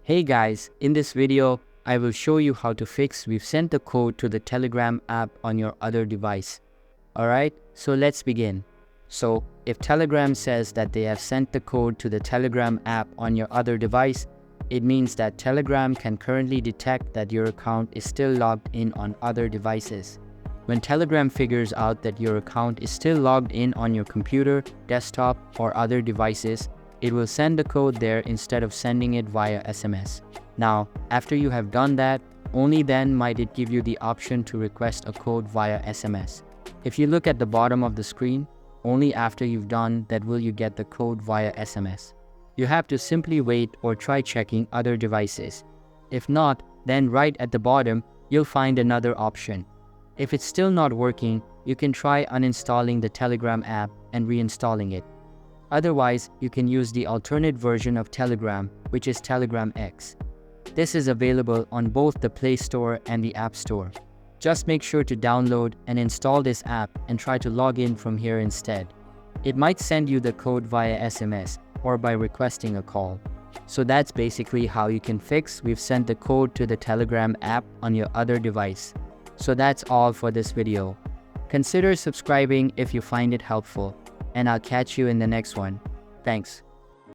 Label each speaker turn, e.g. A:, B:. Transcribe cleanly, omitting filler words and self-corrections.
A: Hey guys, in this video, I will show you how to fix we've sent the code to the Telegram app on your other device. Alright, so let's begin. So, if Telegram says that they have sent the code to the Telegram app on your other device, it means that Telegram can currently detect that your account is still logged in on other devices. When Telegram figures out that your account is still logged in on your computer, desktop, or other devices, it will send the code there instead of sending it via SMS. Now, after you have done that, only then might it give you the option to request a code via SMS. If you look at the bottom of the screen, only after you've done that will you get the code via SMS. You have to simply wait or try checking other devices. If not, then right at the bottom, you'll find another option. If it's still not working, you can try uninstalling the Telegram app and reinstalling it. Otherwise, you can use the alternate version of Telegram, which is Telegram X. This is available on both the Play Store and the App Store. Just make sure to download and install this app and try to log in from here instead. It might send you the code via SMS or by requesting a call. So that's basically how you can fix we've sent the code to the Telegram app on your other device. So that's all for this video. Consider subscribing if you find it helpful, and I'll catch you in the next one. Thanks.